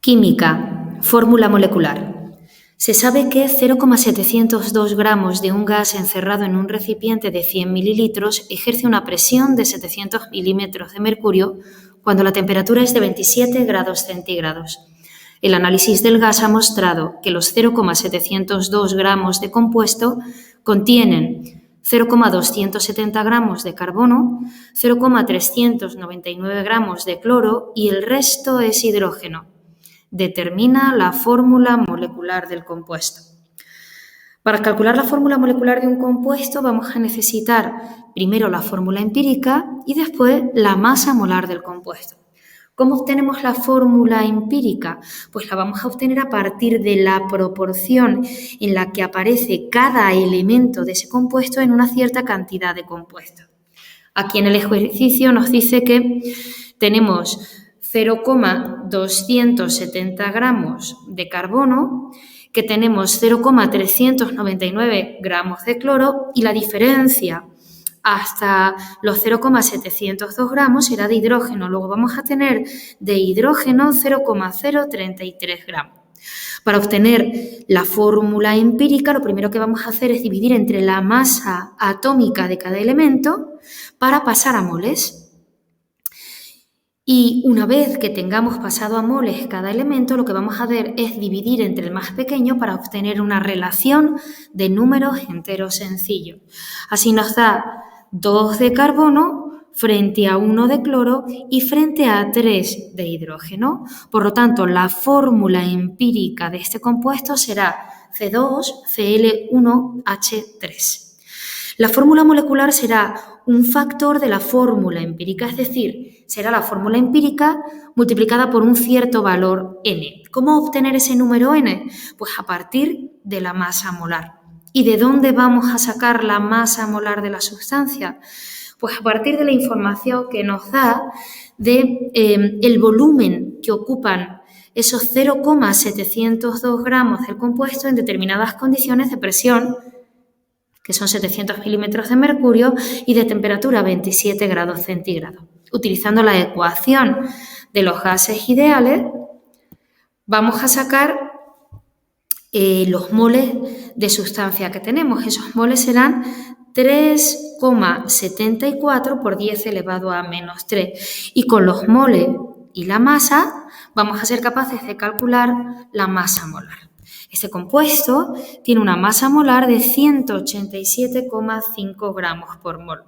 Química, fórmula molecular. Se sabe que 0,702 gramos de un gas encerrado en un recipiente de 100 mililitros ejerce una presión de 700 milímetros de mercurio cuando la temperatura es de 27 grados centígrados. El análisis del gas ha mostrado que los 0,702 gramos de compuesto contienen 0,270 gramos de carbono, 0,399 gramos de cloro y el resto es hidrógeno. Determina la fórmula molecular del compuesto. Para calcular la fórmula molecular de un compuesto vamos a necesitar primero la fórmula empírica y después la masa molar del compuesto. ¿Cómo obtenemos la fórmula empírica? Pues la vamos a obtener a partir de la proporción en la que aparece cada elemento de ese compuesto en una cierta cantidad de compuestos. Aquí en el ejercicio nos dice que tenemos 0,270 gramos de carbono, que tenemos 0,399 gramos de cloro y la diferencia hasta los 0,702 gramos será de hidrógeno. Luego vamos a tener de hidrógeno 0,033 gramos. Para obtener la fórmula empírica, lo primero que vamos a hacer es dividir entre la masa atómica de cada elemento para pasar a moles. Y una vez que tengamos pasado a moles cada elemento, lo que vamos a hacer es dividir entre el más pequeño para obtener una relación de números enteros sencillos. Así nos da 2 de carbono frente a 1 de cloro y frente a 3 de hidrógeno. Por lo tanto, la fórmula empírica de este compuesto será C2Cl1H3. La fórmula molecular será un factor de la fórmula empírica, es decir, será la fórmula empírica multiplicada por un cierto valor n. ¿Cómo obtener ese número n? Pues a partir de la masa molar. ¿Y de dónde vamos a sacar la masa molar de la sustancia? Pues a partir de la información que nos da de el volumen que ocupan esos 0,702 gramos del compuesto en determinadas condiciones de presión, que son 700 milímetros de mercurio, y de temperatura 27 grados centígrados. Utilizando la ecuación de los gases ideales, vamos a sacar los moles de sustancia que tenemos. Esos moles serán 3,74 por 10 elevado a menos 3. Y con los moles y la masa vamos a ser capaces de calcular la masa molar. Este compuesto tiene una masa molar de 187,5 gramos por mol.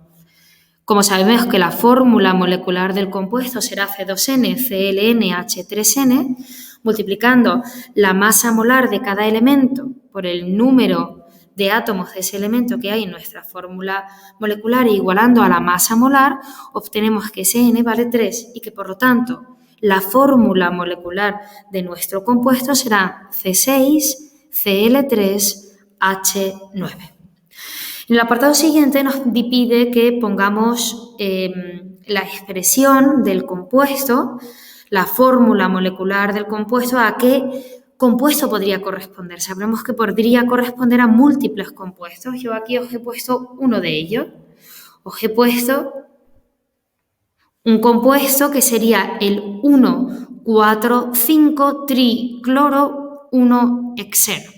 Como sabemos que la fórmula molecular del compuesto será C2NClNH3n, multiplicando la masa molar de cada elemento por el número de átomos de ese elemento que hay en nuestra fórmula molecular e igualando a la masa molar, obtenemos que ese n vale 3 y que por lo tanto la fórmula molecular de nuestro compuesto será C6Cl3H9. En el apartado siguiente nos pide que pongamos la expresión del compuesto, la fórmula molecular del compuesto, a qué compuesto podría corresponder. Sabremos que podría corresponder a múltiples compuestos. Yo aquí os he puesto uno de ellos. Os he puesto un compuesto que sería el 1,4,5 tricloro-1-hexeno.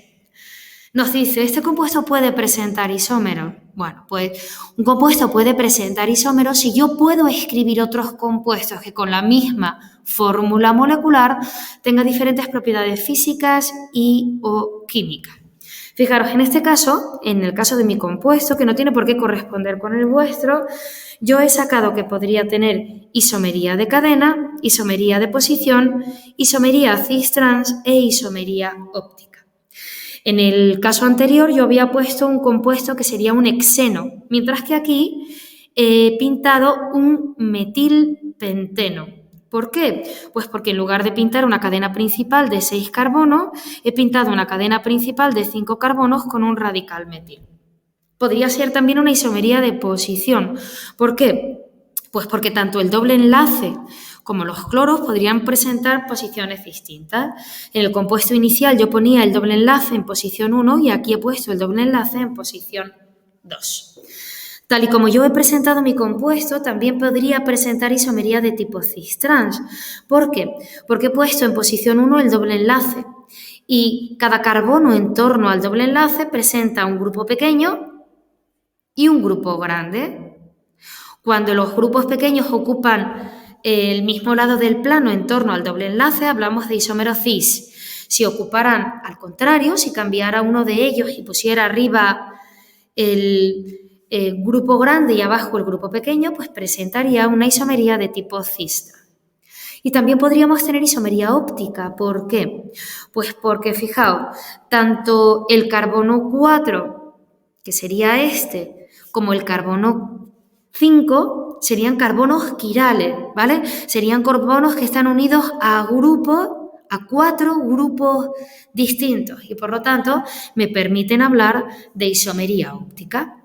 Nos dice, ¿este compuesto puede presentar isómeros? Bueno, pues un compuesto puede presentar isómeros si yo puedo escribir otros compuestos que con la misma fórmula molecular tengan diferentes propiedades físicas y o químicas. Fijaros, en este caso, en el caso de mi compuesto, que no tiene por qué corresponder con el vuestro, yo he sacado que podría tener isomería de cadena, isomería de posición, isomería cis-trans e isomería óptica. En el caso anterior yo había puesto un compuesto que sería un hexeno, mientras que aquí he pintado un metilpenteno. ¿Por qué? Pues porque en lugar de pintar una cadena principal de 6 carbonos, he pintado una cadena principal de 5 carbonos con un radical metil. Podría ser también una isomería de posición. ¿Por qué? Pues porque tanto el doble enlace como los cloros podrían presentar posiciones distintas. En el compuesto inicial yo ponía el doble enlace en posición 1 y aquí he puesto el doble enlace en posición 2. Tal y como yo he presentado mi compuesto, también podría presentar isomería de tipo cis-trans. ¿Por qué? Porque he puesto en posición 1 el doble enlace y cada carbono en torno al doble enlace presenta un grupo pequeño y un grupo grande. Cuando los grupos pequeños ocupan el mismo lado del plano en torno al doble enlace, hablamos de isómero cis. Si ocuparan al contrario, si cambiara uno de ellos y pusiera arriba el grupo grande y abajo el grupo pequeño, pues presentaría una isomería de tipo cis. Y también podríamos tener isomería óptica. ¿Por qué? Pues porque, fijaos, tanto el carbono 4, que sería este, como el carbono 5 serían carbonos quirales, ¿vale? Serían carbonos que están unidos a grupos, a 4 grupos distintos y por lo tanto me permiten hablar de isomería óptica.